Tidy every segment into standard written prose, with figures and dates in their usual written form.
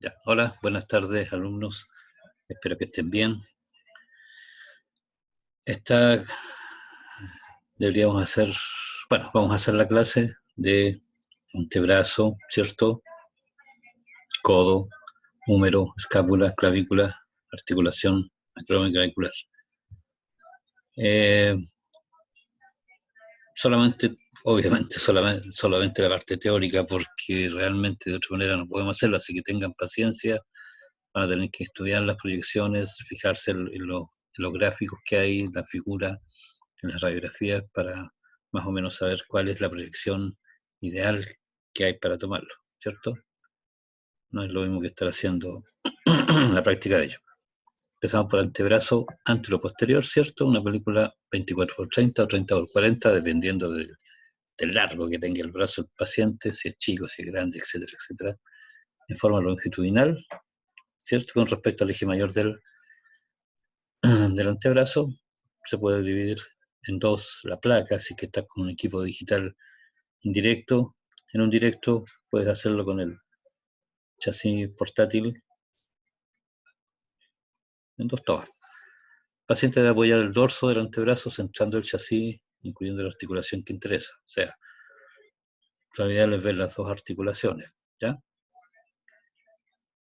Ya. Hola, buenas tardes, alumnos. Espero que estén bien. Esta deberíamos hacer, bueno, vamos a hacer la clase de antebrazo, ¿cierto? Codo, húmero, escápula, clavícula, articulación acromioclavicular. Eh, obviamente, solamente la parte teórica, porque realmente de otra manera no podemos hacerlo, así que tengan paciencia. Van a tener que estudiar las proyecciones, fijarse en los gráficos que hay, la figura, en las radiografías, para más o menos saber cuál es la proyección ideal que hay para tomarlo, ¿cierto? No es lo mismo que estar haciendo la práctica de ello. Empezamos por antebrazo antero-posterior, ¿cierto? Una película 24x30 o 30x40, dependiendo del largo que tenga el brazo del paciente, si es chico, si es grande, etcétera, etcétera. En forma longitudinal, ¿cierto? Con respecto al eje mayor del antebrazo, se puede dividir en dos la placa, así que estás con un equipo digital indirecto. En un directo puedes hacerlo con el chasis portátil en dos tomas. El paciente debe apoyar el dorso del antebrazo centrando el chasis, incluyendo la articulación que interesa. O sea, lo ideal es ver las dos articulaciones, ¿ya?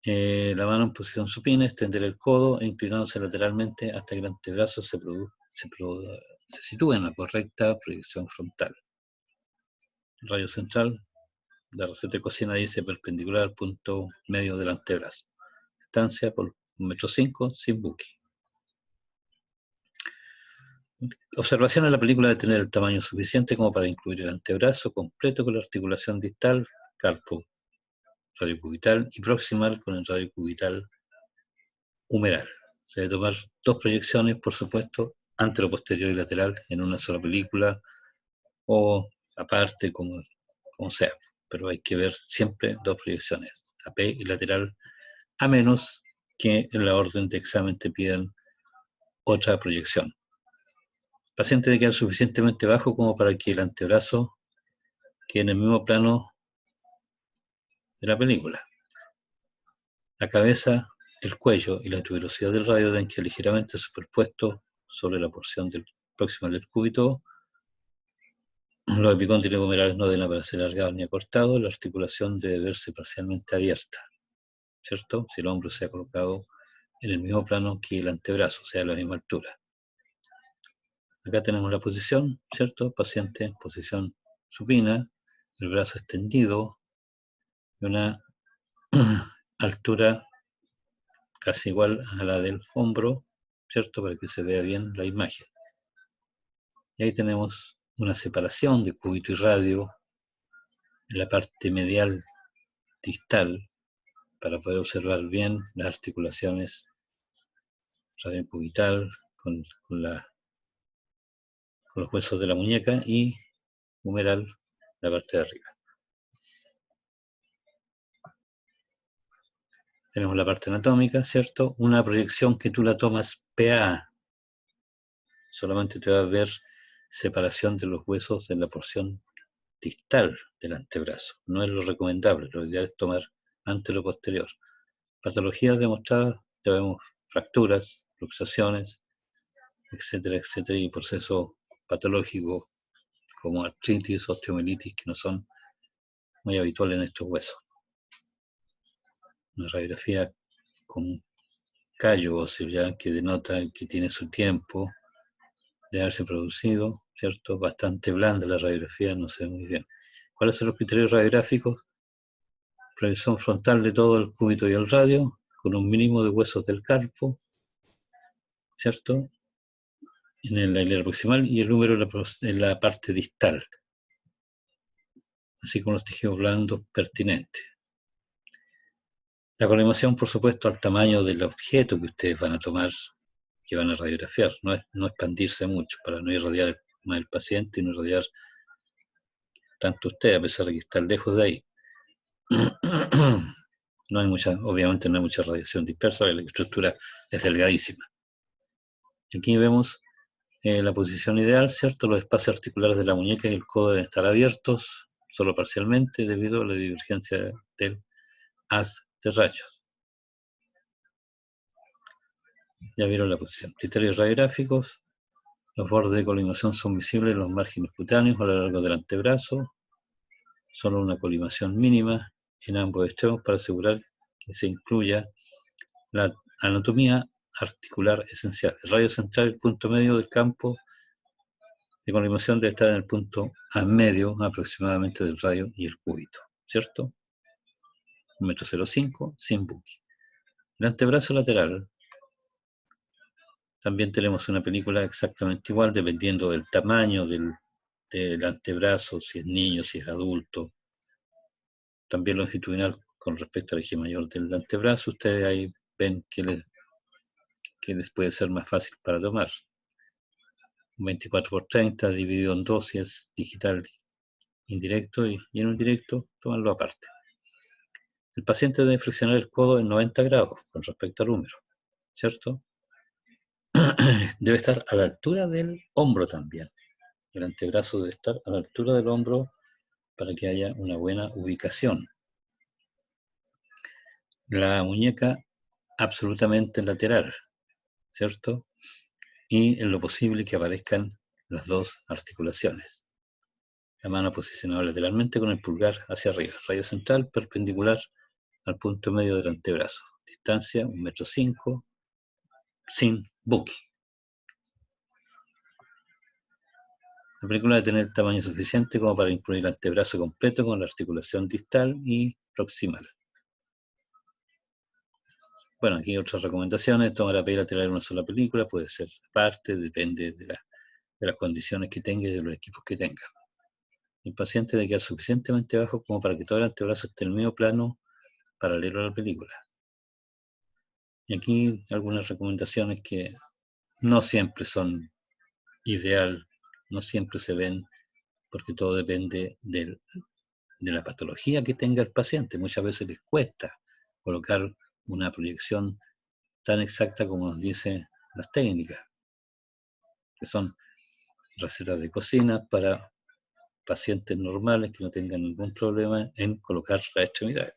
La mano en posición supina, extender el codo e inclinándose lateralmente hasta que el antebrazo se sitúe en la correcta proyección frontal. El radio central, la receta de cocina dice perpendicular al punto medio del antebrazo. Distancia por 1,5 m sin buque. Observación en la película de tener el tamaño suficiente como para incluir el antebrazo completo con la articulación distal, carpo radiocubital y proximal con el radiocubital humeral. Se debe tomar dos proyecciones, por supuesto, antero-posterior y lateral en una sola película o aparte, como sea, pero hay que ver siempre dos proyecciones, AP y lateral, a menos que en la orden de examen te pidan otra proyección. El paciente debe quedar suficientemente bajo como para que el antebrazo quede en el mismo plano de la película. La cabeza, el cuello y la tuberosidad del radio deben quedar ligeramente superpuestos sobre la porción próxima del cúbito. Los epicóndilos humerales no deben aparecer alargados ni acortados. La articulación debe verse parcialmente abierta, ¿cierto? Si el hombro se ha colocado en el mismo plano que el antebrazo, o sea, a la misma altura. Acá tenemos la posición, ¿cierto? Paciente en posición supina, el brazo extendido y una altura casi igual a la del hombro, ¿cierto? Para que se vea bien la imagen. Y ahí tenemos una separación de cúbito y radio en la parte medial distal para poder observar bien las articulaciones radiocubital con los huesos de la muñeca y humeral, la parte de arriba. Tenemos la parte anatómica, ¿cierto? Una proyección que tú la tomas PA, solamente te va a ver separación de los huesos en la porción distal del antebrazo. No es lo recomendable, lo ideal es tomar antero-posterior. Patologías demostradas, ya vemos fracturas, luxaciones, etcétera, etcétera, y procesos patológicos como artritis, osteomielitis, que no son muy habituales en estos huesos. Una radiografía con callo óseo ya que denota que tiene su tiempo de haberse producido, ¿cierto? Bastante blanda la radiografía, no se ve muy bien. ¿Cuáles son los criterios radiográficos? Proyección frontal de todo el cúbito y el radio, con un mínimo de huesos del carpo, ¿cierto? En la hilera proximal y el número en la parte distal, así como los tejidos blandos pertinentes. La colimación, por supuesto, al tamaño del objeto que ustedes van a tomar, que van a radiografiar, no expandirse mucho para no irradiar más el paciente y no irradiar tanto usted, a pesar de que está lejos de ahí. Obviamente no hay mucha radiación dispersa, la estructura es delgadísima. Aquí vemos la posición ideal, ¿cierto? Los espacios articulares de la muñeca y el codo deben estar abiertos, solo parcialmente, debido a la divergencia del haz de rayos. Ya vieron la posición. Criterios radiográficos. Los bordes de colimación son visibles en los márgenes cutáneos a lo largo del antebrazo. Solo una colimación mínima en ambos extremos para asegurar que se incluya la anatomía articular esencial. El radio central, el punto medio del campo de colimación debe estar en el punto a medio aproximadamente del radio y el cúbito, ¿cierto? 1,05 m sin buque. El antebrazo lateral, también tenemos una película exactamente igual, dependiendo del tamaño del antebrazo, si es niño, si es adulto. También longitudinal con respecto al eje mayor del antebrazo. Ustedes ahí ven que les puede ser más fácil para tomar. 24×30 dividido en 2 si es digital indirecto y en un directo tomarlo aparte. El paciente debe flexionar el codo en 90 grados con respecto al húmero, ¿cierto? Debe estar a la altura del hombro también. El antebrazo debe estar a la altura del hombro para que haya una buena ubicación. La muñeca absolutamente lateral, ¿cierto? Y en lo posible que aparezcan las dos articulaciones. La mano posicionada lateralmente con el pulgar hacia arriba. Radio central perpendicular al punto medio del antebrazo. Distancia 1,5 m sin buque. La película debe tener tamaño suficiente como para incluir el antebrazo completo con la articulación distal y proximal. Bueno, aquí otras recomendaciones. Tomar la peli lateral en una sola película, puede ser aparte, depende de las condiciones que tenga y de los equipos que tenga. El paciente debe quedar suficientemente bajo como para que todo el antebrazo esté en el medio plano paralelo a la película. Y aquí algunas recomendaciones que no siempre son ideal, no siempre se ven, porque todo depende de la patología que tenga el paciente. Muchas veces les cuesta colocar una proyección tan exacta como nos dicen las técnicas, que son recetas de cocina para pacientes normales que no tengan ningún problema en colocar las extremidades.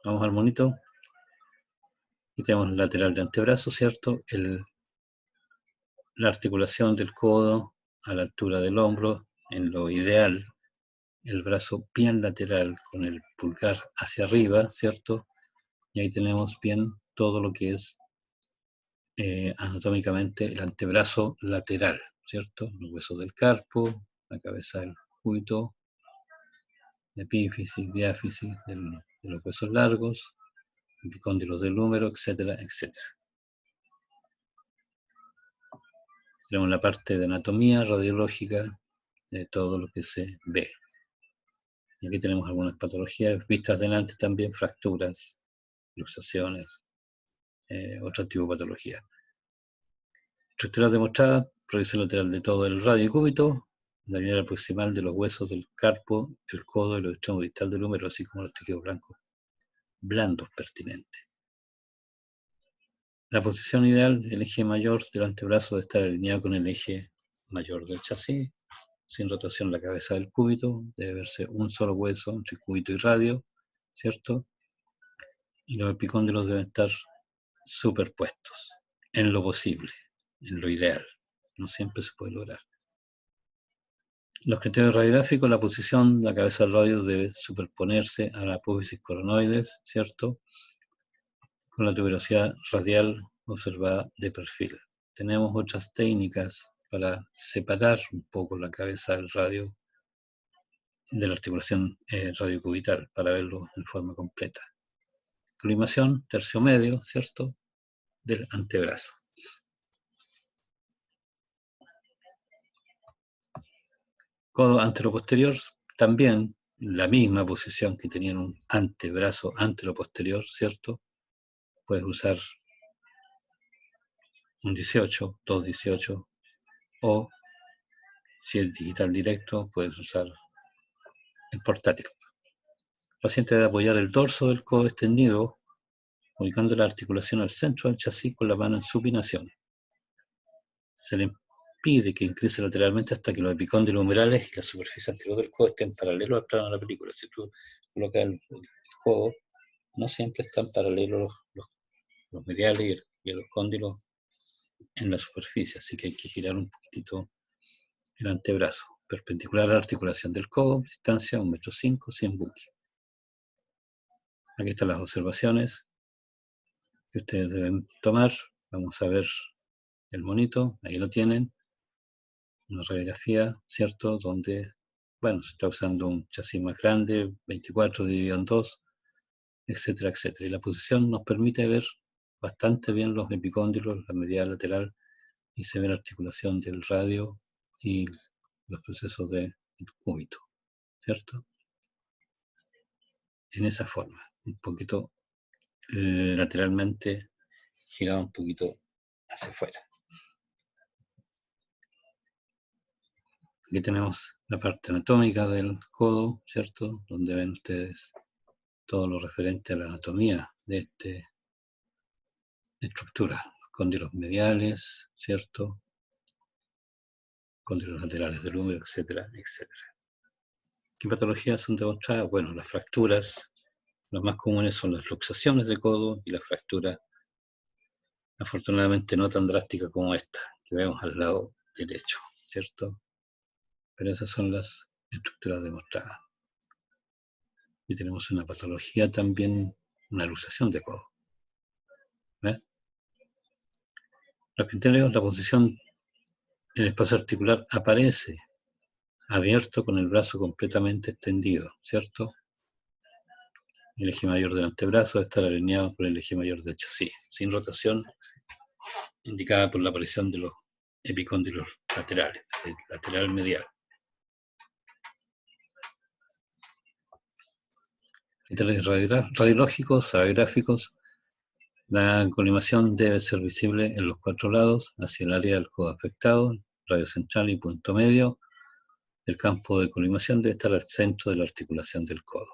Vamos al monito. Y tenemos el lateral de antebrazo, ¿cierto? La articulación del codo a la altura del hombro, en lo ideal, el brazo bien lateral con el pulgar hacia arriba, ¿cierto? Y ahí tenemos bien todo lo que es anatómicamente el antebrazo lateral, ¿cierto? Los huesos del carpo, la cabeza del cúbito, la epífisis, diáfisis de los huesos largos, epicóndilos del húmero, etcétera, etcétera. Tenemos la parte de anatomía radiológica de todo lo que se ve. Y aquí tenemos algunas patologías vistas delante también, fracturas, luxaciones, otro tipo de patología. Estructuras demostradas, proyección lateral de todo el radio y cúbito, la línea proximal de los huesos del carpo, el codo y los extremos distal del húmero, así como los tejidos blancos, blandos pertinentes. La posición ideal, el eje mayor del antebrazo debe estar alineado con el eje mayor del chasis, sin rotación la cabeza del cúbito, debe verse un solo hueso entre cúbito y radio, ¿cierto? Y los epicóndilos deben estar superpuestos, en lo posible, en lo ideal. No siempre se puede lograr. Los criterios radiográficos, la posición de la cabeza del radio debe superponerse a la apófisis coronoides, ¿cierto? Con la tuberosidad radial observada de perfil. Tenemos otras técnicas para separar un poco la cabeza del radio de la articulación radiocubital para verlo en forma completa. Colimación, tercio medio, ¿cierto? Del antebrazo. Codo anteroposterior, también la misma posición que tenía en un antebrazo anteroposterior, ¿cierto? Puedes usar un 18, 2,18, o si es digital directo, puedes usar el portátil. El paciente debe apoyar el dorso del codo extendido, ubicando la articulación al centro del chasis con la mano en supinación. Se le impide que incline lateralmente hasta que los epicóndilos humerales y la superficie anterior del codo estén paralelos al plano de la película. Si tú colocar el codo, no siempre están paralelos los mediales y los cóndilos en la superficie, así que hay que girar un poquitito el antebrazo, perpendicular a la articulación del codo, distancia 1,5 m, 100 buques. Aquí están las observaciones que ustedes deben tomar. Vamos a ver el monito, ahí lo tienen, una radiografía, ¿cierto? Donde, bueno, se está usando un chasis más grande, 24 dividido en 2, etcétera, etcétera. Y la posición nos permite ver bastante bien los epicóndilos, la medial lateral, y se ve la articulación del radio y los procesos del cúbito, ¿cierto? En esa forma, un poquito lateralmente, girado un poquito hacia afuera. Aquí tenemos la parte anatómica del codo, ¿cierto? Donde ven ustedes todo lo referente a la anatomía de esta estructura. Cóndilos mediales, ¿cierto? Cóndilos laterales del húmero, etcétera, etcétera. ¿Qué patologías son demostradas? Bueno, las fracturas, las más comunes son las luxaciones de codo y las fracturas, afortunadamente no tan drásticas como esta, que vemos al lado derecho, ¿cierto? Pero esas son las estructuras demostradas. Y tenemos una patología también, una luxación de codo. ¿Ves? Los criterios, la posición en el espacio articular aparece abierto con el brazo completamente extendido, ¿cierto? El eje mayor del antebrazo debe estar alineado con el eje mayor del chasis, sin rotación, indicada por la aparición de los epicóndilos laterales, el lateral medial. Criterios radiológicos, radiográficos. La colimación debe ser visible en los 4 lados, hacia el área del codo afectado, radio central y punto medio. El campo de colimación debe estar al centro de la articulación del codo,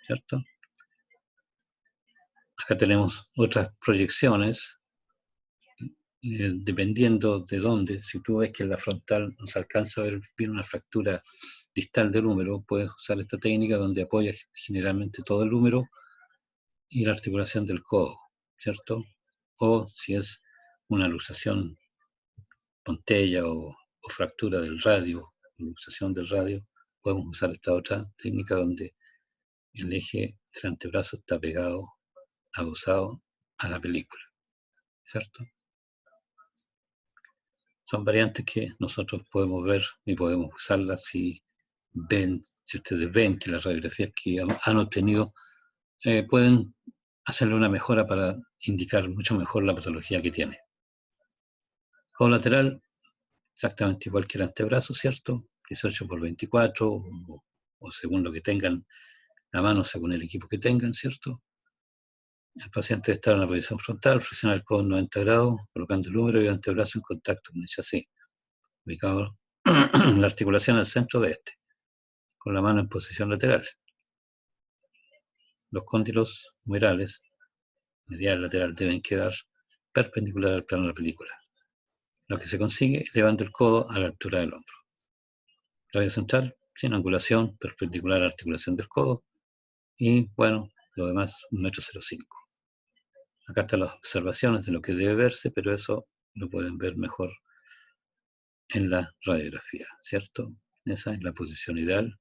¿cierto? Acá tenemos otras proyecciones, dependiendo de dónde. Si tú ves que en la frontal no se alcanza a ver bien una fractura distal del húmero, puedes usar esta técnica donde apoyas generalmente todo el húmero y la articulación del codo, ¿cierto? O si es una luxación pontella o fractura del radio, luxación del radio, podemos usar esta otra técnica donde el eje del antebrazo está pegado, adosado a la película, ¿cierto? Son variantes que nosotros podemos ver y podemos usarlas si ustedes ven que las radiografías que han obtenido pueden hacerle una mejora para indicar mucho mejor la patología que tiene. Codo lateral, exactamente igual que el antebrazo, ¿cierto? 18x24 o según lo que tengan a mano, según el equipo que tengan, ¿cierto? El paciente debe estar en una posición frontal, flexionar el codo en 90 grados, colocando el húmero y el antebrazo en contacto con el chasis, ubicado la articulación al centro de este, con la mano en posición lateral. Los cóndilos humerales, medial y lateral, deben quedar perpendicular al plano de la película, lo que se consigue elevando el codo a la altura del hombro. Radio central, sin angulación, perpendicular a la articulación del codo, y bueno, lo demás 1,05 m. Acá están las observaciones de lo que debe verse, pero eso lo pueden ver mejor en la radiografía, ¿cierto? Esa es la posición ideal,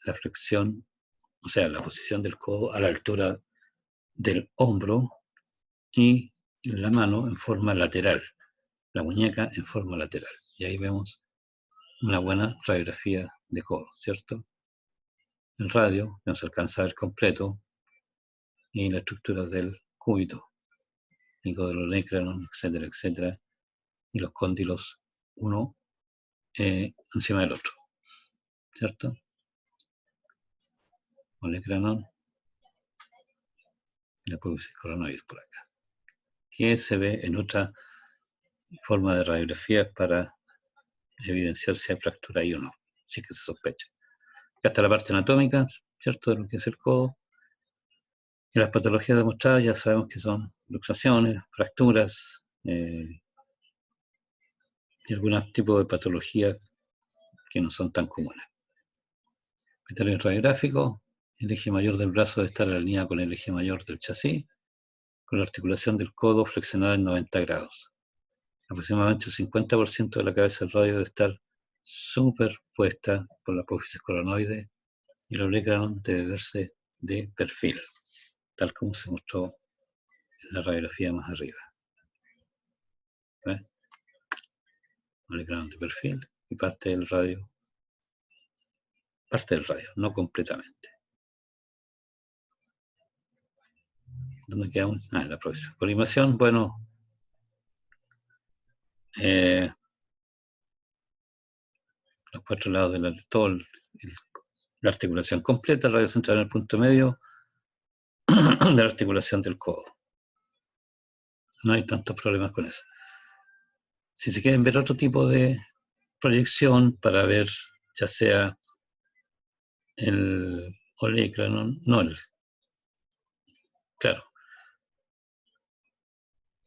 la flexión, o sea, la posición del codo a la altura del hombro y la mano en forma lateral, la muñeca en forma lateral. Y ahí vemos una buena radiografía de codo, ¿cierto? El radio no se alcanza a ver completo y la estructura del cúbito, nicodolonécranon, etcétera, etcétera, y los cóndilos uno encima del otro, ¿cierto? Olecranon y la apófisis coronoides por acá, que se ve en otra forma de radiografía para evidenciar si hay fractura ahí o no, si es que se sospecha. Acá está la parte anatómica, ¿cierto?, de lo que es el codo. Y las patologías demostradas ya sabemos que son luxaciones, fracturas y algunos tipos de patologías que no son tan comunes. Criterios radiográficos, El eje mayor del brazo debe estar alineado con el eje mayor del chasis, con la articulación del codo flexionada en 90 grados. Aproximadamente el 50% de la cabeza del radio debe estar superpuesta por la apófisis coronoide y el olecranon debe verse de perfil, tal como se mostró en la radiografía más arriba. ¿Ves? Olecranon de perfil y parte del radio, no completamente. ¿Dónde quedamos? En la próxima. Colimación, bueno, los 4 lados de la articulación completa, el radio central en el punto medio de la articulación del codo. No hay tantos problemas con eso. Si se quieren ver otro tipo de proyección para ver ya sea el olecranon, claro,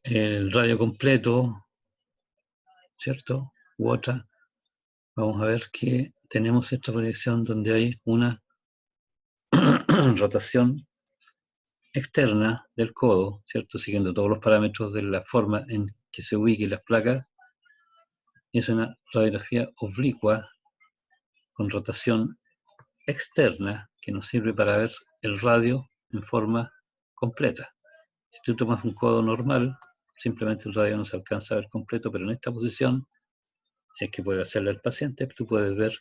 el radio completo, ¿cierto? U otra, vamos a ver que tenemos esta proyección donde hay una rotación externa del codo, ¿cierto? Siguiendo todos los parámetros de la forma en que se ubiquen las placas. Es una radiografía oblicua con rotación externa que nos sirve para ver el radio en forma completa. Si tú tomas un codo normal, simplemente el radio no se alcanza a ver completo, pero en esta posición, si es que puede hacerlo el paciente, tú puedes ver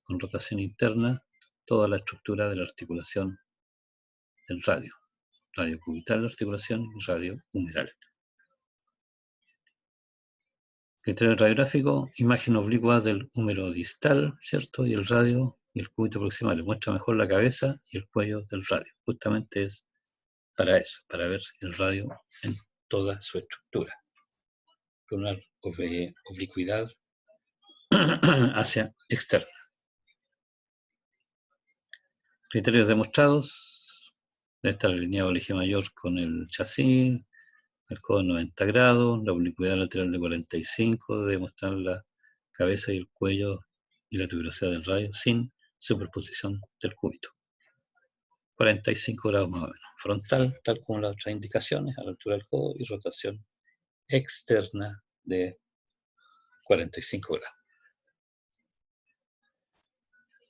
con rotación interna toda la estructura de la articulación del radio. Radio cubital de articulación y radio humeral. Criterio radiográfico, imagen oblicua del húmero distal, ¿cierto? Y el radio y el cúbito proximal. Muestra mejor la cabeza y el cuello del radio. Justamente es para eso, para ver el radio en toda su estructura. Con una oblicuidad hacia externa. Criterios demostrados. Debe estar alineado el eje mayor con el chasis, el codo en 90 grados, la oblicuidad lateral de 45, debe mostrar la cabeza y el cuello y la tuberosidad del radio sin superposición del cúbito. 45 grados más o menos. Frontal, tal como las otras indicaciones, a la altura del codo, y rotación externa de 45 grados.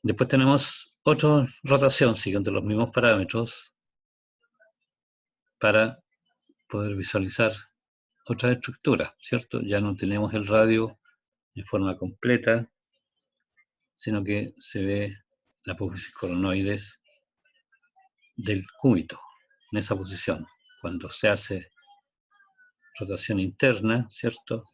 Después tenemos otra rotación siguiendo los mismos parámetros para poder visualizar otra estructura, ¿cierto? Ya no tenemos el radio en forma completa, sino que se ve la apófisis coronoides del cúbito en esa posición. Cuando se hace rotación interna, ¿cierto?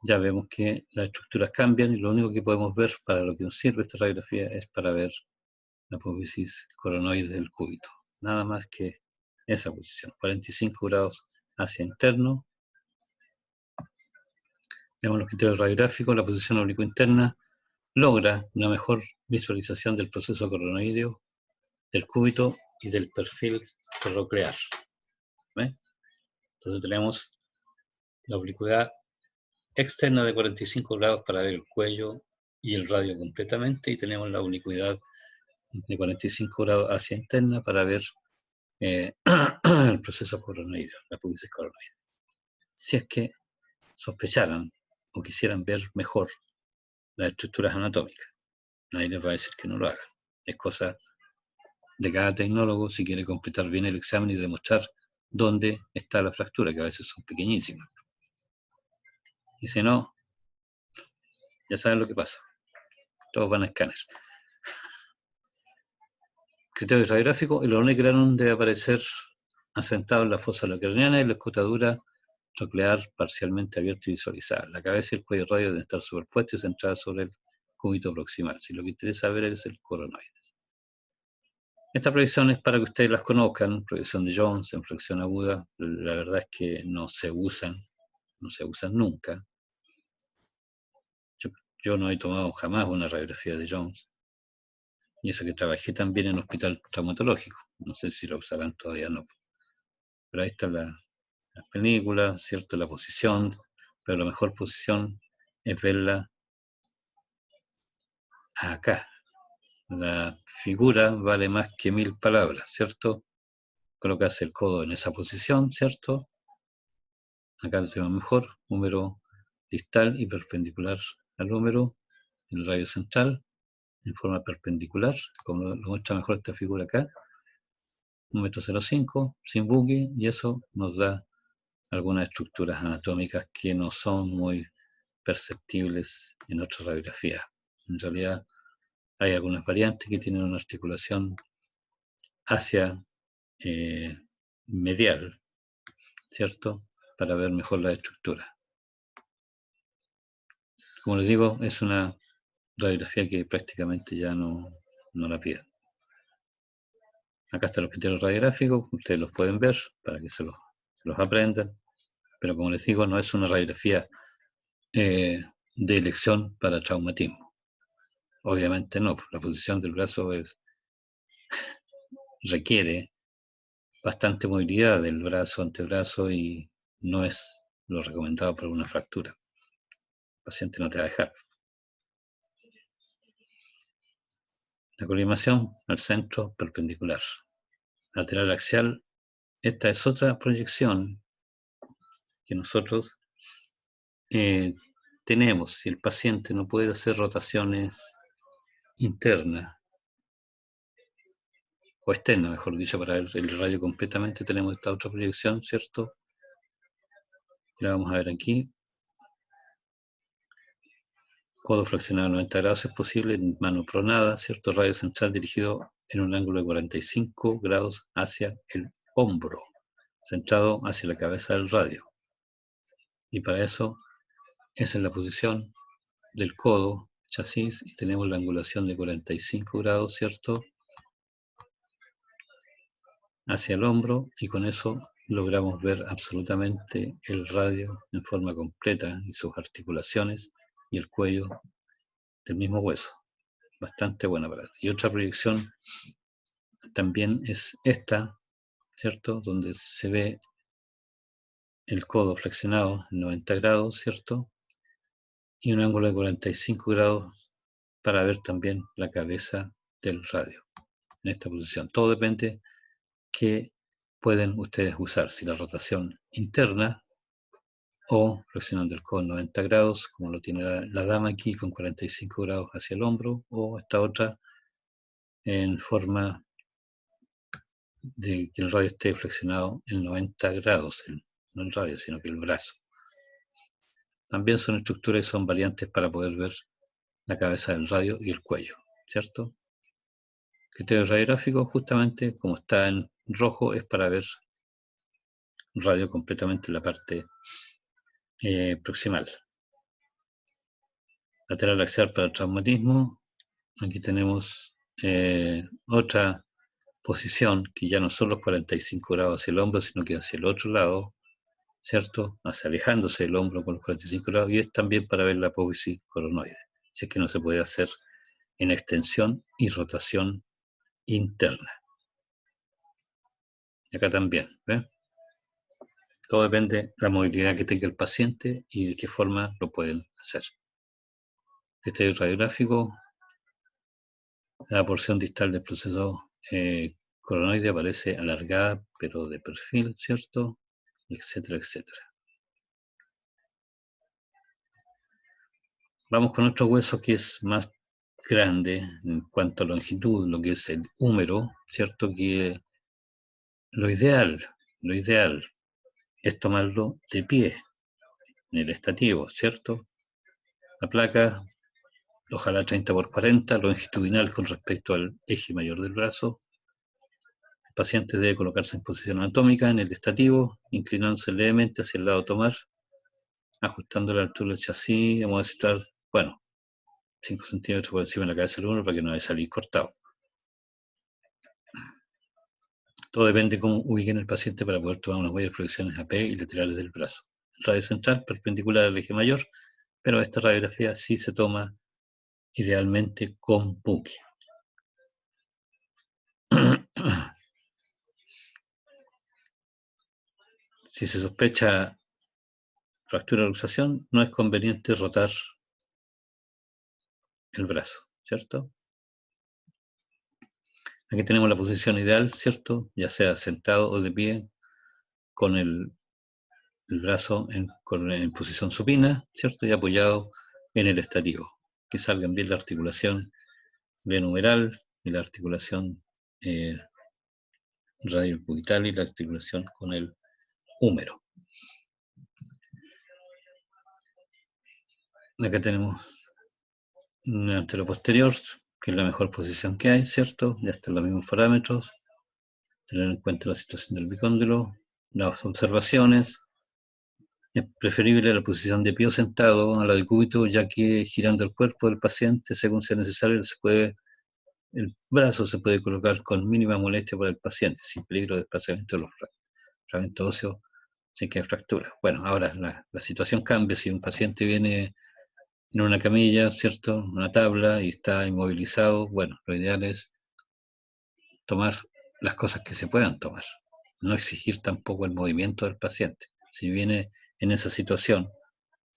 Ya vemos que las estructuras cambian y lo único que podemos ver para lo que nos sirve esta radiografía es para ver la apófisis coronoide del cúbito. Nada más que esa posición, 45 grados hacia interno. Vemos los criterios radiográficos, la posición oblicuo interna logra una mejor visualización del proceso coronoideo, del cúbito y del perfil coroclear. ¿Ve? Entonces tenemos la oblicuidad externa de 45 grados para ver el cuello y el radio completamente, y tenemos la oblicuidad de 45 grados hacia interna para ver el proceso coronoideo, la apófisis coronoide. Si es que sospecharan o quisieran ver mejor las estructuras anatómicas, nadie les va a decir que no lo hagan. Es cosa de cada tecnólogo si quiere completar bien el examen y demostrar dónde está la fractura, que a veces son pequeñísimas. Y si no, ya saben lo que pasa. Todos van a escáner. Criterio radiográfico, el olecranon debe aparecer asentado en la fosa locraniana y la escotadura troclear parcialmente abierta y visualizada. La cabeza y el cuello radio deben estar superpuestos y centrados sobre el cúbito proximal. Si lo que interesa ver es el coronoide. Estas proyecciones, para que ustedes las conozcan, proyección de Jones en flexión aguda, la verdad es que no se usan nunca. Yo no he tomado jamás una radiografía de Jones, y eso que trabajé también en hospital traumatológico, no sé si lo usarán todavía, no. Pero ahí está la película, ¿cierto? La posición, pero la mejor posición es verla acá, La figura vale más que 1000 palabras, ¿cierto? Colocas el codo en esa posición, ¿cierto? Acá lo tenemos mejor, húmero distal y perpendicular al húmero, en el radio central, en forma perpendicular, como lo muestra mejor esta figura acá, 1,05 m, sin buque, y eso nos da algunas estructuras anatómicas que no son muy perceptibles en otras radiografías. En realidad hay algunas variantes que tienen una articulación hacia medial, ¿cierto? Para ver mejor la estructura. Como les digo, es una radiografía que prácticamente ya no la piden. Acá están los criterios radiográficos, ustedes los pueden ver para que se los aprendan, pero como les digo, no es una radiografía de elección para traumatismo. Obviamente no, la posición del brazo requiere bastante movilidad del brazo, antebrazo, y no es lo recomendado para una fractura. El paciente no te va a dejar. La colimación al centro perpendicular. Lateral axial, esta es otra proyección que nosotros tenemos. Si el paciente no puede hacer rotaciones internas o externas, mejor dicho, para ver el radio completamente, tenemos esta otra proyección, ¿cierto? La vamos a ver aquí. Codo flexionado a 90 grados es posible, mano pronada, ¿cierto? Radio central dirigido en un ángulo de 45 grados hacia el hombro, centrado hacia la cabeza del radio. Y para eso, esa es la posición del codo, chasis, y tenemos la angulación de 45 grados, ¿cierto? Hacia el hombro, y con eso logramos ver absolutamente el radio en forma completa y sus articulaciones y el cuello del mismo hueso. Bastante buena para él. Y otra proyección también es esta, ¿cierto? Donde se ve el codo flexionado en 90 grados, ¿cierto? Y un ángulo de 45 grados para ver también la cabeza del radio en esta posición. Todo depende que pueden ustedes usar, si la rotación interna o flexionando el codo en 90 grados, como lo tiene la dama aquí con 45 grados hacia el hombro, o esta otra en forma de que el radio esté flexionado en 90 grados, no el radio, sino que el brazo. También son estructuras y son variantes para poder ver la cabeza del radio y el cuello, ¿cierto? Criterio radiográfico, justamente como está en rojo, es para ver radio completamente en la parte proximal. Lateral axial para el traumatismo. Aquí tenemos otra posición que ya no son los 45 grados hacia el hombro, sino que hacia el otro lado, ¿cierto? Hacia alejándose del hombro con los 45 grados, y es también para ver la apófisis coronoide, si es que no se puede hacer en extensión y rotación interna. Acá también, ¿ves? Todo depende de la movilidad que tenga el paciente y de qué forma lo pueden hacer. Este radiográfico, la porción distal del proceso coronoide aparece alargada, pero de perfil, ¿cierto? Etcétera, etcétera. Vamos con otro hueso que es más grande en cuanto a longitud, lo que es el húmero, ¿cierto? Que lo ideal es tomarlo de pie, en el estativo, ¿cierto? La placa, ojalá 30×40, longitudinal con respecto al eje mayor del brazo. El paciente debe colocarse en posición anatómica en el estativo, inclinándose levemente hacia el lado tomar, ajustando la altura del chasis, vamos a situar, bueno, 5 centímetros por encima de la cabeza del hombro para que no vaya a salir cortado. Todo depende de cómo ubiquen el paciente para poder tomar unas buenas proyecciones AP y laterales del brazo. Radio central perpendicular al eje mayor, pero esta radiografía sí se toma idealmente con buque. Si se sospecha fractura de luxación, no es conveniente rotar el brazo, ¿cierto? Aquí tenemos la posición ideal, ¿cierto? Ya sea sentado o de pie, con el brazo en posición supina, ¿cierto? Y apoyado en el estativo. Que salgan bien la articulación glenohumeral y la articulación radiocubital y la articulación con el húmero. Acá tenemos un anteroposterior, que es la mejor posición que hay, ¿cierto? Ya están los mismos parámetros. Tener en cuenta la situación del bicóndilo, las observaciones. Es preferible la posición de pie o sentado a la de cúbito, ya que girando el cuerpo del paciente, según sea necesario, el brazo se puede colocar con mínima molestia para el paciente, sin peligro de desplazamiento de los fragmentos óseos, sin que haya fractura. Bueno, ahora la situación cambia si un paciente viene en una camilla, ¿cierto? Una tabla y está inmovilizado. Bueno, lo ideal es tomar las cosas que se puedan tomar, no exigir tampoco el movimiento del paciente. Si viene en esa situación,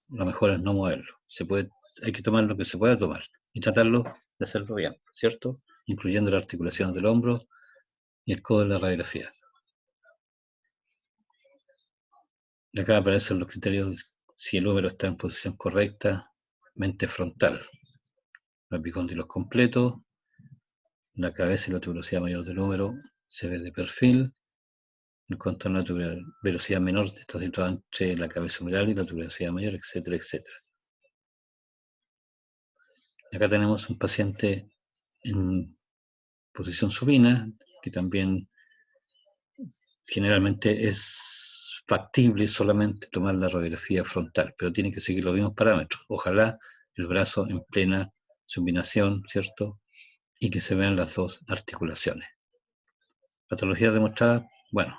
lo mejor es no moverlo. Hay que tomar lo que se pueda tomar y tratarlo de hacerlo bien, ¿cierto? Incluyendo la articulación del hombro y el codo en la radiografía. Acá aparecen los criterios si el húmero está en posición correcta, mente frontal, los epicóndilos completos, la cabeza y la tuberosidad mayor del húmero se ve de perfil, el contorno de velocidad menor está situado entre la cabeza humeral y la tuberosidad mayor, etcétera, etcétera. Acá tenemos un paciente en posición supina, que también generalmente es factible solamente tomar la radiografía frontal, pero tiene que seguir los mismos parámetros. Ojalá el brazo en plena supinación, ¿cierto? Y que se vean las dos articulaciones. Patología demostrada, bueno,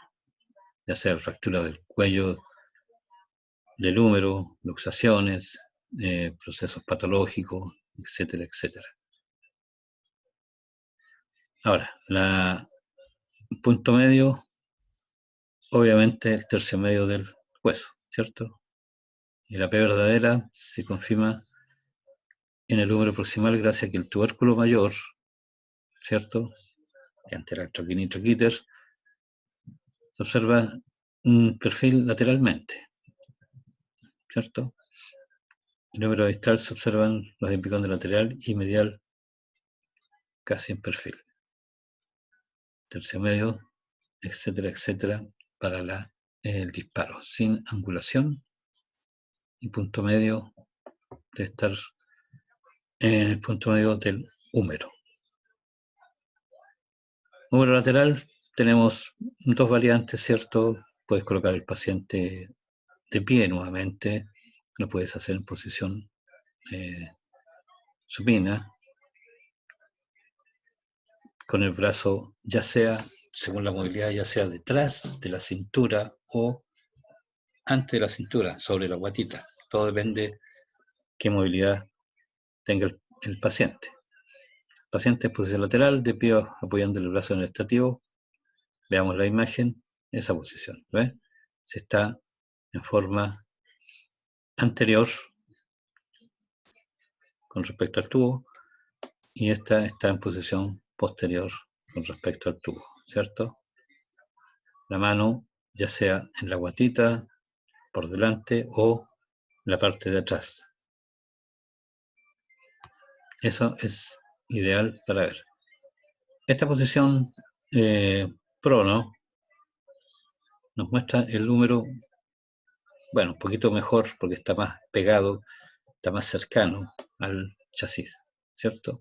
ya sea fractura del cuello, del húmero, luxaciones, procesos patológicos, etcétera, etcétera. Ahora, el punto medio, obviamente el tercio medio del hueso, ¿cierto? Y la P verdadera se confirma en el húmero proximal gracias a que el tubérculo mayor, ¿cierto? Que antes era troquinitroquiter, se observa un perfil lateralmente, ¿cierto? En el húmero distal se observan los epicóndilos lateral y medial casi en perfil. Tercio medio, etcétera, etcétera, para el disparo, sin angulación, y punto medio de estar en el punto medio del húmero. Húmero lateral, tenemos dos variantes, ¿cierto? Puedes colocar el paciente de pie nuevamente, lo puedes hacer en posición supina, con el brazo ya sea, según la movilidad, ya sea detrás de la cintura o antes de la cintura, sobre la guatita. Todo depende qué movilidad tenga el paciente. El paciente en posición lateral, de pie apoyando el brazo en el estativo. Veamos la imagen, esa posición. ¿Ves? Se está en forma anterior con respecto al tubo y esta está en posición posterior con respecto al tubo, ¿cierto? La mano ya sea en la guatita, por delante o la parte de atrás. Eso es ideal para ver. Esta posición prono nos muestra el número, bueno, un poquito mejor porque está más pegado, está más cercano al chasis, ¿cierto?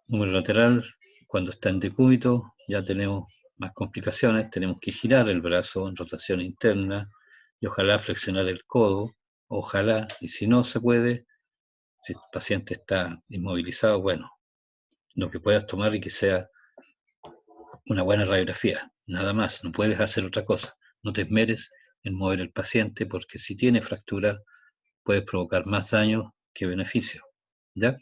Número lateral, cuando está en decúbito, ya tenemos más complicaciones, tenemos que girar el brazo en rotación interna y ojalá flexionar el codo, ojalá, y si no se puede, si el paciente está inmovilizado, bueno, lo que puedas tomar y que sea una buena radiografía, nada más, no puedes hacer otra cosa, no te esmeres en mover el paciente porque si tiene fractura puedes provocar más daño que beneficio, ¿ya?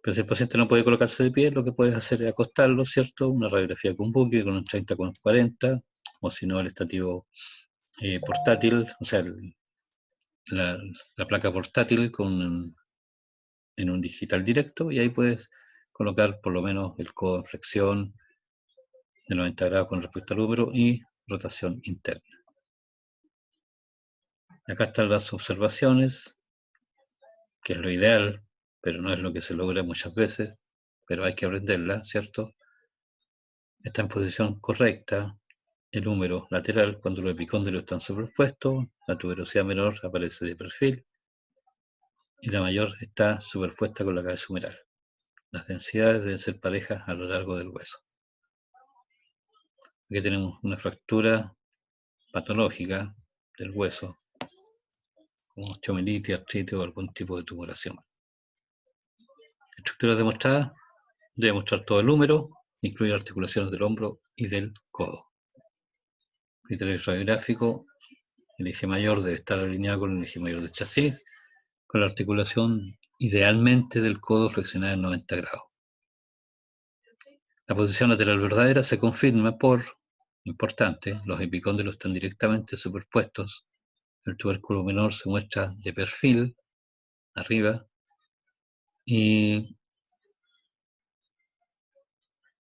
Pero si el paciente no puede colocarse de pie, lo que puedes hacer es acostarlo, ¿cierto? Una radiografía con buque, con un 30 con 40, o si no el estativo portátil, o sea, la placa portátil con en un digital directo, y ahí puedes colocar por lo menos el codo en flexión de 90 grados con respecto al húmero y rotación interna. Acá están las observaciones, que es lo ideal, pero no es lo que se logra muchas veces, pero hay que aprenderla, ¿cierto? Está en posición correcta el húmero lateral cuando los epicóndilos están superpuestos, la tuberosidad menor aparece de perfil y la mayor está superpuesta con la cabeza humeral. Las densidades deben ser parejas a lo largo del hueso. Aquí tenemos una fractura patológica del hueso, como osteomelitis, artritis o algún tipo de tumoración. Estructuras demostradas: debe mostrar todo el húmero, incluir articulaciones del hombro y del codo. Criterio radiográfico: el eje mayor debe estar alineado con el eje mayor del chasis, con la articulación idealmente del codo flexionada en 90 grados. La posición lateral verdadera se confirma por, importante, los epicóndilos están directamente superpuestos, el tubérculo menor se muestra de perfil, arriba, y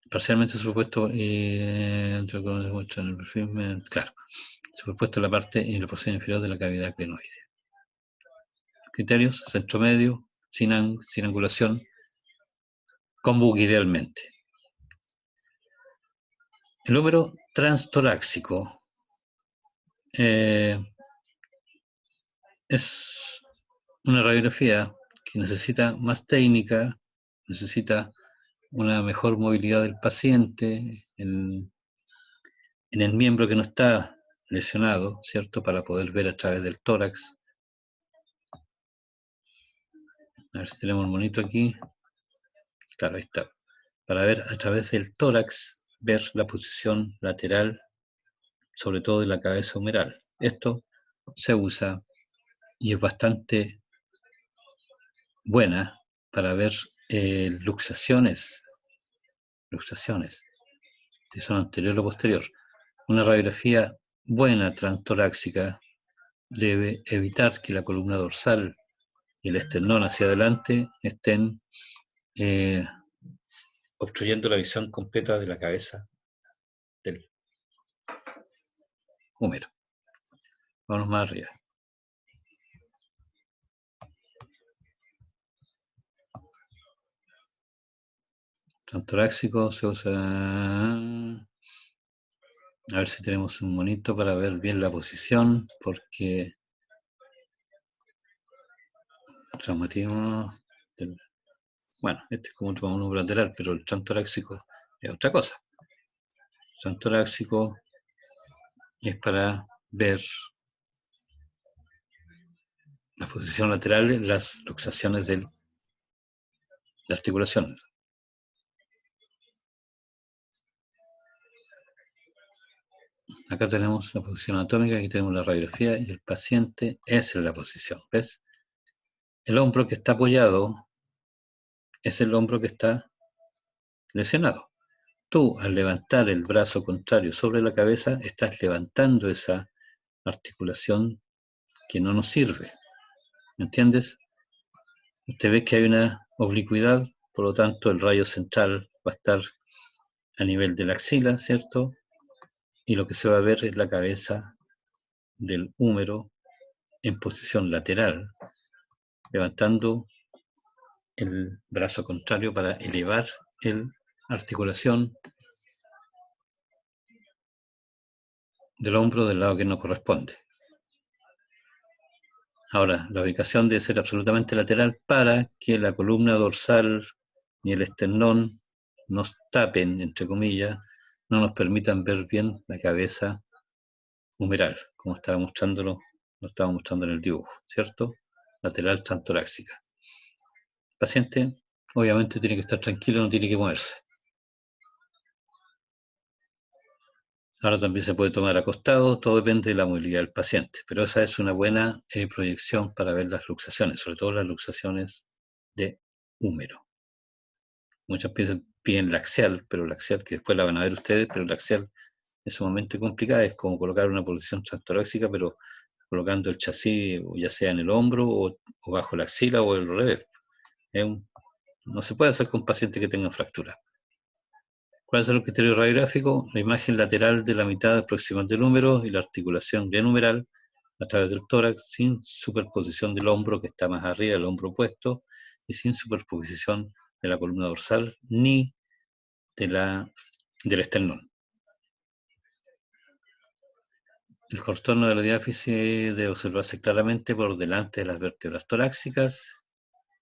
parcialmente superpuesto, se muestra en el perfil, claro, superpuesto en la parte en la porción inferior de la cavidad clinoidea. Criterios: centro medio, sin angulación, con bug idealmente. El húmero transtorácico es una radiografía que necesita más técnica, necesita una mejor movilidad del paciente en el miembro que no está lesionado, ¿cierto? Para poder ver a través del tórax. A ver si tenemos el monito aquí. Claro, ahí está. Para ver a través del tórax, ver la posición lateral, sobre todo de la cabeza humeral. Esto se usa y es bastante buena para ver luxaciones, si son anterior o posterior. Una radiografía buena transtorácica debe evitar que la columna dorsal y el esternón hacia adelante estén obstruyendo la visión completa de la cabeza del húmero. Vamos más arriba. Transtorácico se usa. A ver si tenemos un monito para ver bien la posición, porque traumatismo. Bueno, este es como un traumatismo lateral, pero el transtorácico es otra cosa. El transtorácico es para ver la posición lateral, las luxaciones de la articulación. Acá tenemos la posición anatómica, aquí tenemos la radiografía y el paciente, esa es la posición, ¿ves? El hombro que está apoyado es el hombro que está lesionado. Tú, al levantar el brazo contrario sobre la cabeza, estás levantando esa articulación que no nos sirve. ¿Me entiendes? Usted ve que hay una oblicuidad, por lo tanto el rayo central va a estar a nivel de la axila, ¿cierto? Y lo que se va a ver es la cabeza del húmero en posición lateral, levantando el brazo contrario para elevar la articulación del hombro del lado que no corresponde. Ahora, la ubicación debe ser absolutamente lateral para que la columna dorsal ni el esternón nos tapen, entre comillas, no nos permitan ver bien la cabeza humeral, como estaba mostrándolo, lo estaba mostrando en el dibujo, ¿cierto? Lateral transtorácica. El paciente obviamente tiene que estar tranquilo, no tiene que moverse. Ahora también se puede tomar acostado, todo depende de la movilidad del paciente, pero esa es una buena proyección para ver las luxaciones, sobre todo las luxaciones de húmero. Muchas veces piden la axial, pero la axial, que después la van a ver ustedes, pero la axial es sumamente complicada, es como colocar una posición transtorácica, pero colocando el chasis ya sea en el hombro o bajo la axila o al revés. No se puede hacer con pacientes que tengan fractura. ¿Cuáles son los criterios radiográficos? La imagen lateral de la mitad proximal del húmero y la articulación bianumeral a través del tórax, sin superposición del hombro que está más arriba del hombro opuesto y sin superposición de la columna dorsal ni del esternón. El contorno de la diáfisis debe observarse claramente por delante de las vértebras torácicas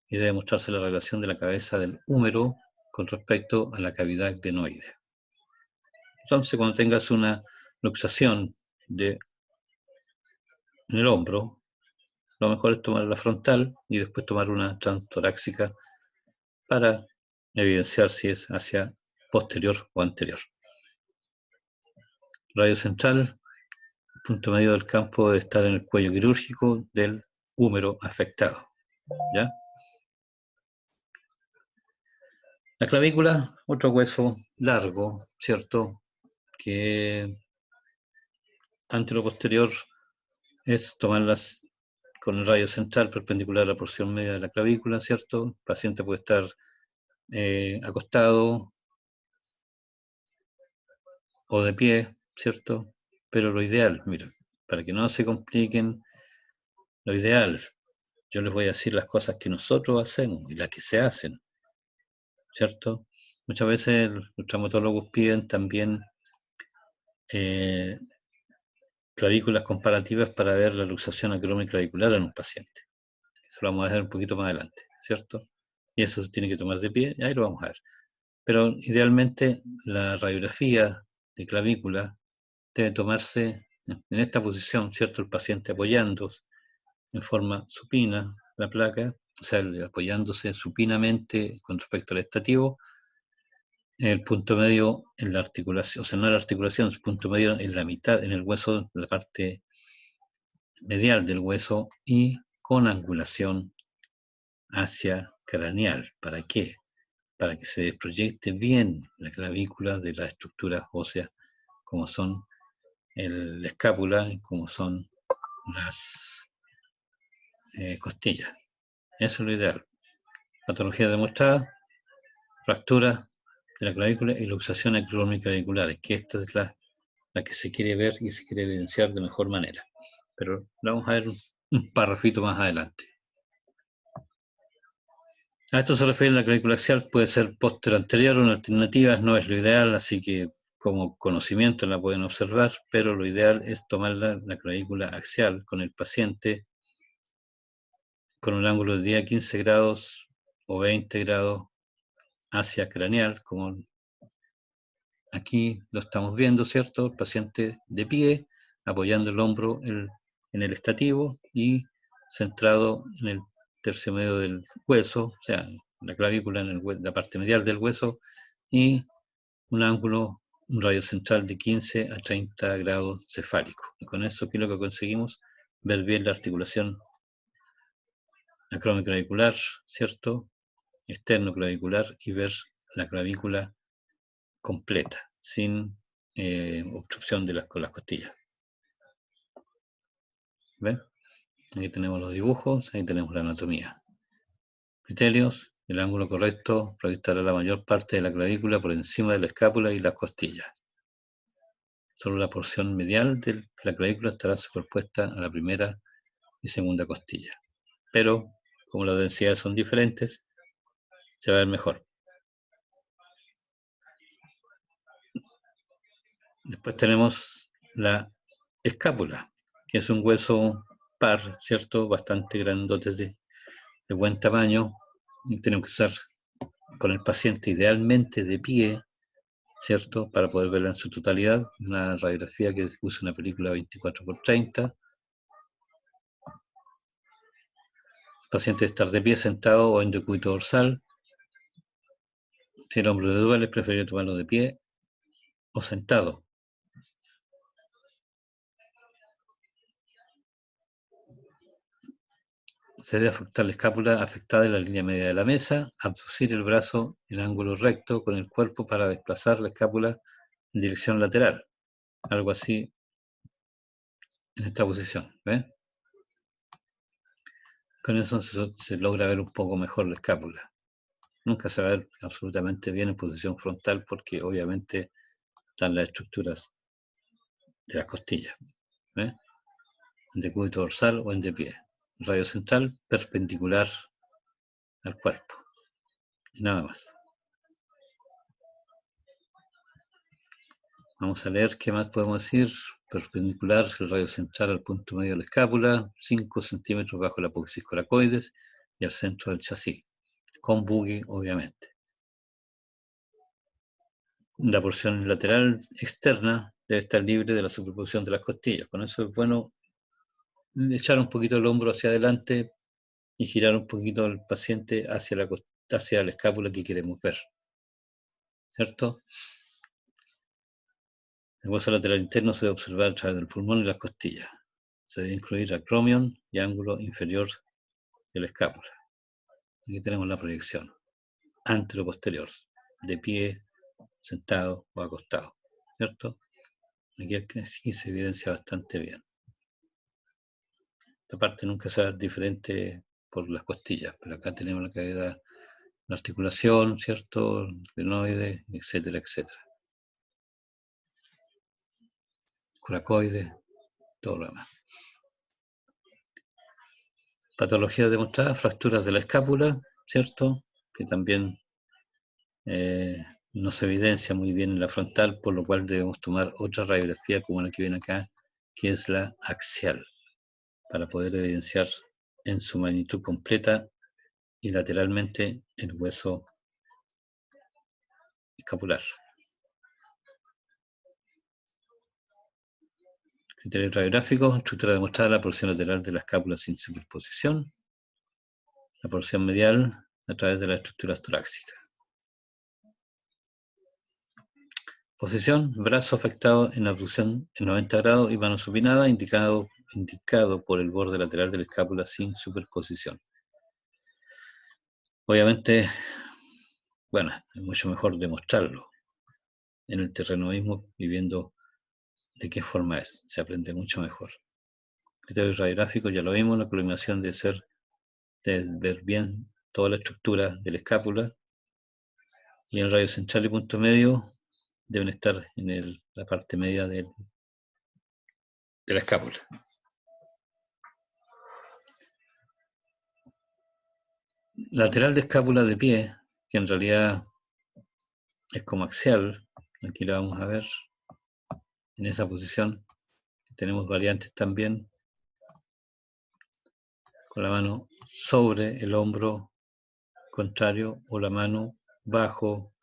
y debe mostrarse la relación de la cabeza del húmero con respecto a la cavidad glenoide. Entonces, cuando tengas una luxación en el hombro, lo mejor es tomar la frontal y después tomar una transtorácica para evidenciar si es hacia posterior o anterior. Radio central, el punto medio del campo debe estar en el cuello quirúrgico del húmero afectado. ¿Ya? La clavícula, otro hueso largo, ¿cierto? Que antero-posterior es tomarlas con el radio central perpendicular a la porción media de la clavícula, ¿cierto? El paciente puede estar acostado o de pie, ¿cierto? Pero lo ideal, mira, para que no se compliquen, lo ideal, yo les voy a decir las cosas que nosotros hacemos y las que se hacen, ¿cierto? Muchas veces los traumatólogos piden también clavículas comparativas para ver la luxación acromioclavicular en un paciente. Eso lo vamos a ver un poquito más adelante, ¿cierto? Y eso se tiene que tomar de pie, y ahí lo vamos a ver. Pero idealmente la radiografía de clavícula debe tomarse en esta posición, ¿cierto? El paciente apoyando en forma supina la placa, o sea, apoyándose supinamente con respecto al estativo, el punto medio en la articulación, o sea, no en la articulación, el punto medio en la mitad, en el hueso, en la parte medial del hueso y con angulación hacia craneal. ¿Para qué? Para que se proyecte bien la clavícula de las estructuras óseas como son la escápula y como son las costillas. Eso es lo ideal. Patología demostrada, fractura de la clavícula y luxación acromioclaviculares, que esta es la que se quiere ver y se quiere evidenciar de mejor manera. Pero vamos a ver un párrafito más adelante. A esto se refiere la clavícula axial, puede ser posterior anterior, una alternativa, no es lo ideal, así que como conocimiento la pueden observar, pero lo ideal es tomar la clavícula axial con el paciente con un ángulo de 10 a 15 grados o 20 grados hacia craneal, como aquí lo estamos viendo, ¿cierto? El paciente de pie, apoyando el hombro en el estativo y centrado en el tercio medio del hueso, o sea, la clavícula en la parte medial del hueso y un radio central de 15 a 30 grados cefálico. Y con eso, ¿qué es lo que conseguimos? Ver bien la articulación acromioclavicular, ¿cierto? Externoclavicular y ver la clavícula completa, sin obstrucción con las costillas. ¿Ven? Aquí tenemos los dibujos, ahí tenemos la anatomía. Criterios: el ángulo correcto proyectará la mayor parte de la clavícula por encima de la escápula y las costillas. Solo la porción medial de la clavícula estará superpuesta a la primera y segunda costilla. Pero, como las densidades son diferentes, se va a ver mejor. Después tenemos la escápula, que es un hueso par, ¿cierto? Bastante grandotes de buen tamaño. Y tenemos que usar con el paciente idealmente de pie, ¿cierto? Para poder verla en su totalidad. Una radiografía que usa una película 24x30. El paciente debe estar de pie, sentado o en decúbito dorsal. Si el hombro le duele, es preferible tomarlo de pie o sentado. Se debe afectar la escápula afectada en la línea media de la mesa, abducir el brazo en ángulo recto con el cuerpo para desplazar la escápula en dirección lateral. Algo así en esta posición. ¿Ves? Con eso se logra ver un poco mejor la escápula. Nunca se va a ver absolutamente bien en posición frontal porque obviamente están las estructuras de las costillas, ¿eh? En decúbito dorsal o en de pie. Radio central perpendicular al cuerpo. Y nada más. Vamos a leer qué más podemos decir. Perpendicular, el radio central al punto medio de la escápula, 5 centímetros bajo la apófisis coracoides y al centro del chasis, con buggy obviamente. La porción lateral externa debe estar libre de la superposición de las costillas. Con eso es bueno echar un poquito el hombro hacia adelante y girar un poquito al paciente hacia la escápula que queremos ver, ¿cierto? El hueso lateral interno se debe observar a través del pulmón y las costillas. Se debe incluir acromion y ángulo inferior de la escápula. Aquí tenemos la proyección antero-posterior, de pie, sentado o acostado, ¿cierto? Aquí sí se evidencia bastante bien. Esta parte nunca se va a ver diferente por las costillas, pero acá tenemos la cavidad, la articulación, ¿cierto? El glenoide, etcétera, etcétera. Coracoide, todo lo demás. Patología demostrada, fracturas de la escápula, ¿cierto? Que también no se evidencia muy bien en la frontal, por lo cual debemos tomar otra radiografía como la que viene acá, que es la axial, para poder evidenciar en su magnitud completa y lateralmente el hueso escapular. Criterios radiográficos, estructura demostrada, la porción lateral de la escápula sin superposición, la porción medial a través de las estructuras torácicas. Posición, brazo afectado en abducción en 90 grados y mano supinada, indicado por el borde lateral de la escápula sin superposición. Obviamente, bueno, es mucho mejor demostrarlo en el terreno mismo y viendo de qué forma es, se aprende mucho mejor. Criterios radiográficos, ya lo vimos, la columnación debe ver bien toda la estructura de la escápula y el radio central y punto medio deben estar en la parte media de la escápula. Lateral de escápula de pie, que en realidad es como axial, aquí lo vamos a ver en esa posición. Tenemos variantes también con la mano sobre el hombro contrario o la mano bajo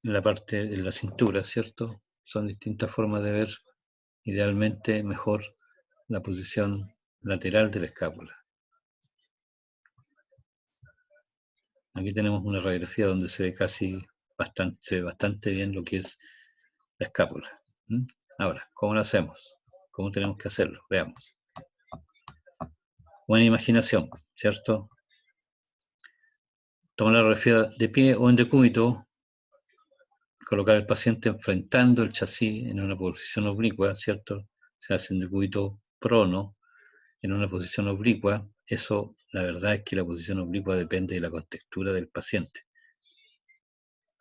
en la parte de la cintura, ¿cierto? Son distintas formas de ver idealmente mejor la posición lateral de la escápula. Aquí tenemos una radiografía donde se ve bastante bien lo que es la escápula. Ahora, ¿cómo lo hacemos? ¿Cómo tenemos que hacerlo? Veamos. Buena imaginación, ¿cierto? Tomar la radiografía de pie o en decúbito, colocar al paciente enfrentando el chasis en una posición oblicua, ¿cierto? Se hace en decúbito prono, en una posición oblicua. Eso, la verdad es que la posición oblicua depende de la contextura del paciente,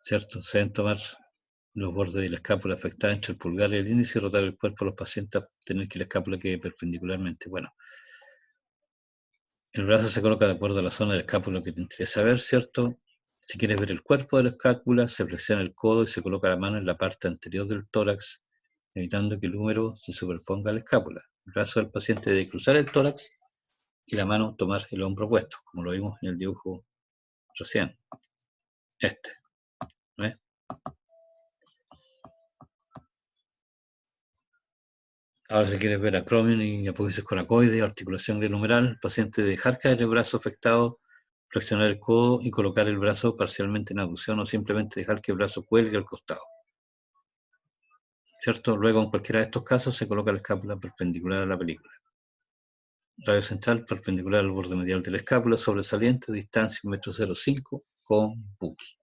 ¿cierto? Se deben tomar los bordes de la escápula afectada entre el pulgar y el índice y rotar el cuerpo a los pacientes a tener que la escápula quede perpendicularmente. Bueno, el brazo se coloca de acuerdo a la zona del escápula que te interesa ver, ¿cierto? Si quieres ver el cuerpo de la escápula, se flexiona el codo y se coloca la mano en la parte anterior del tórax, evitando que el húmero se superponga a la escápula. El brazo del paciente debe cruzar el tórax y la mano tomar el hombro opuesto, como lo vimos en el dibujo recién. ¿Ves? Ahora si quieres ver acromion y apófisis coracoide, articulación glenumeral, el paciente dejar caer el brazo afectado, flexionar el codo y colocar el brazo parcialmente en abducción o simplemente dejar que el brazo cuelgue al costado. ¿Cierto? Luego en cualquiera de estos casos se coloca la escápula perpendicular a la película. Radio central perpendicular al borde medial de la escápula, sobresaliente, distancia 1,05 m con buki.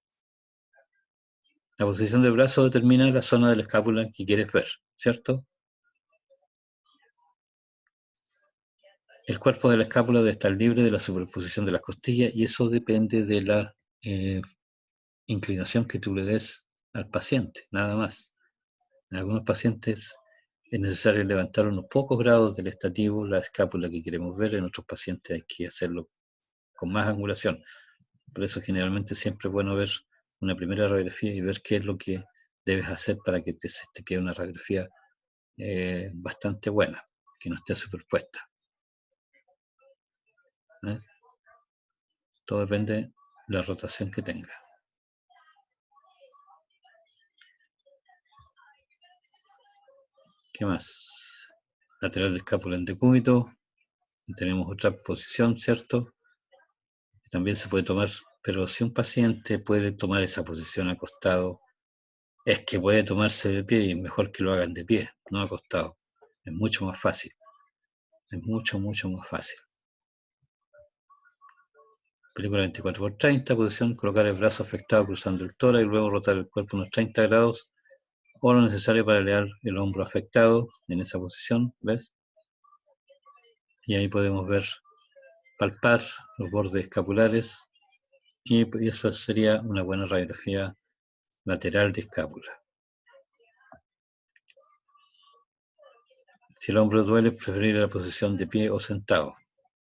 La posición del brazo determina la zona de la escápula que quieres ver, ¿cierto? El cuerpo de la escápula debe estar libre de la superposición de las costillas y eso depende de la inclinación que tú le des al paciente, nada más. En algunos pacientes es necesario levantar unos pocos grados del estativo la escápula que queremos ver, en otros pacientes hay que hacerlo con más angulación. Por eso generalmente siempre es bueno ver una primera radiografía y ver qué es lo que debes hacer para que te quede una radiografía bastante buena, que no esté superpuesta. ¿Eh? Todo depende de la rotación que tenga. ¿Qué más? Lateral de escápula en decúbito. Tenemos otra posición, ¿cierto? También se puede tomar, pero si un paciente puede tomar esa posición acostado, es que puede tomarse de pie y es mejor que lo hagan de pie, no acostado. Es mucho más fácil. Es mucho, mucho más fácil. Película 24×30, posición, colocar el brazo afectado cruzando el tórax y luego rotar el cuerpo unos 30 grados o lo necesario para elevar el hombro afectado en esa posición, ¿ves? Y ahí podemos ver, palpar los bordes escapulares y esa sería una buena radiografía lateral de escápula. Si el hombro duele, preferir la posición de pie o sentado,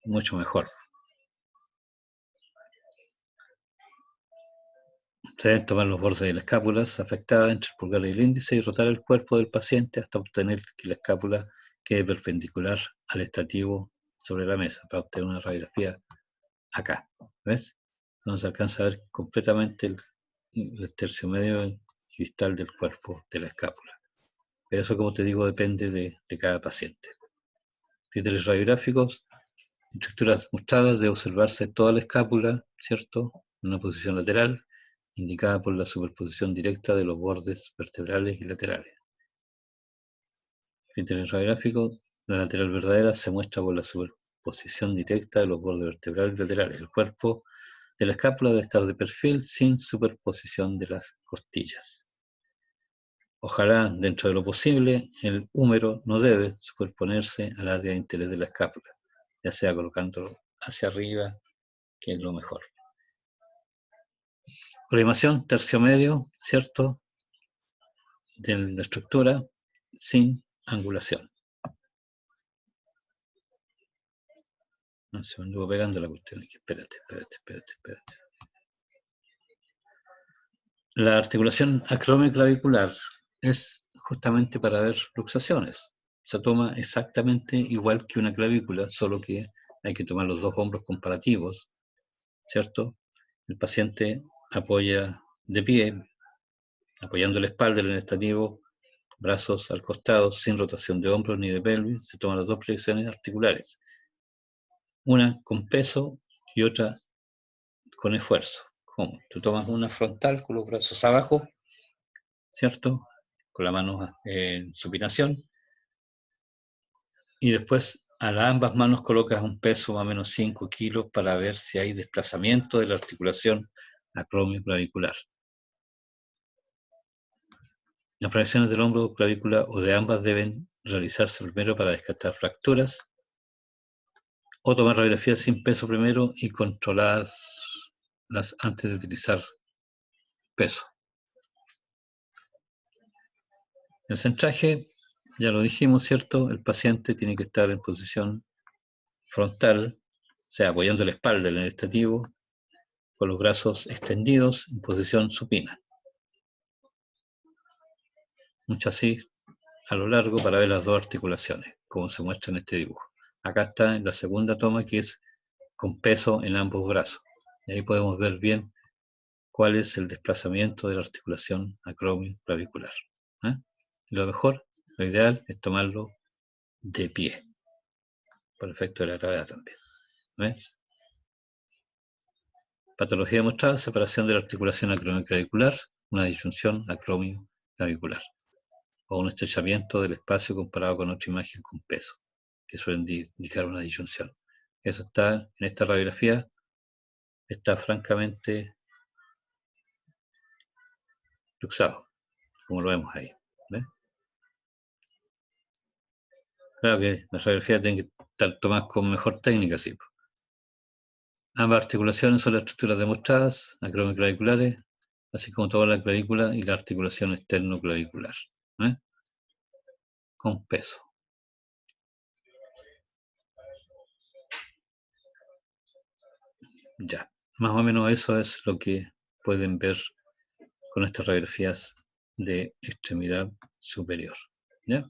mucho mejor. Se deben tomar los bordes de las escápulas afectadas entre el pulgar y el índice y rotar el cuerpo del paciente hasta obtener que la escápula quede perpendicular al estativo sobre la mesa, para obtener una radiografía acá, ¿ves? No se alcanza a ver completamente el tercio medio distal del cuerpo de la escápula. Pero eso, como te digo, depende de cada paciente. Criterios radiográficos, estructuras mostradas, de observarse toda la escápula, ¿cierto? En una posición lateral, indicada por la superposición directa de los bordes vertebrales y laterales. Criterios radiográficos, la lateral verdadera se muestra por la superposición directa de los bordes vertebrales y laterales. El cuerpo de la escápula debe estar de perfil sin superposición de las costillas. Ojalá, dentro de lo posible, el húmero no debe superponerse al área de interés de la escápula, ya sea colocándolo hacia arriba, que es lo mejor. Colimación, tercio medio, ¿cierto? De la estructura sin angulación. No, se me anduvo pegando la cuestión aquí. Espérate. La articulación acromioclavicular es justamente para ver luxaciones. Se toma exactamente igual que una clavícula, solo que hay que tomar los dos hombros comparativos, ¿cierto? El paciente apoya de pie, apoyando la espalda en el estativo, brazos al costado, sin rotación de hombros ni de pelvis. Se toman las dos proyecciones articulares, una con peso y otra con esfuerzo. ¿Cómo? Tú tomas una frontal con los brazos abajo, ¿cierto? Con la mano en supinación, y después a ambas manos colocas un peso más o menos 5 kilos para ver si hay desplazamiento de la articulación acromioclavicular. Las proyecciones del hombro, clavícula o de ambas deben realizarse primero para descartar fracturas, o tomar radiografías sin peso primero y controladas antes de utilizar peso. El centraje, ya lo dijimos, ¿cierto? El paciente tiene que estar en posición frontal, o sea, apoyando la espalda en el estativo, con los brazos extendidos en posición supina. Mucho así a lo largo para ver las dos articulaciones, como se muestra en este dibujo. Acá está en la segunda toma, que es con peso en ambos brazos. Y ahí podemos ver bien cuál es el desplazamiento de la articulación acromioclavicular. ¿Eh? Lo mejor, lo ideal, es tomarlo de pie, por efecto de la gravedad también. ¿Ves? Patología demostrada, separación de la articulación acromioclavicular, una disyunción acromioclavicular, o un estrechamiento del espacio comparado con otra imagen con peso, que suelen indicar una disyunción. Eso está en esta radiografía, está francamente luxado, como lo vemos ahí. ¿Ves? Claro que la radiografía tiene que tomás con mejor técnica, sí. Ambas articulaciones son las estructuras demostradas, acromioclaviculares, así como toda la clavícula y la articulación externo-clavicular, ¿eh? Con peso. Ya, más o menos eso es lo que pueden ver con estas radiografías de extremidad superior, ¿ya?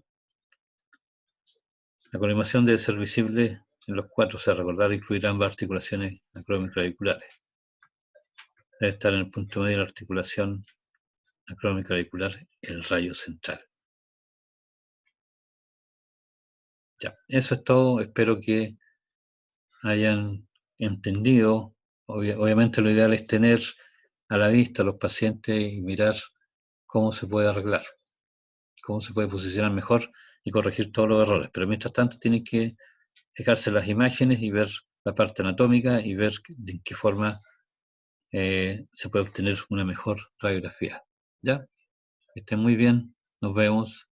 La colimación debe ser visible en los 4 C, recordar incluir ambas articulaciones acromioclaviculares. Debe estar en el punto medio de la articulación acromioclavicular el rayo central. Ya, eso es todo. Espero que hayan entendido. Obviamente lo ideal es tener a la vista a los pacientes y mirar cómo se puede arreglar, cómo se puede posicionar mejor y corregir todos los errores. Pero mientras tanto tienen que fijarse las imágenes y ver la parte anatómica y ver de qué forma se puede obtener una mejor radiografía. ¿Ya? Que estén muy bien. Nos vemos.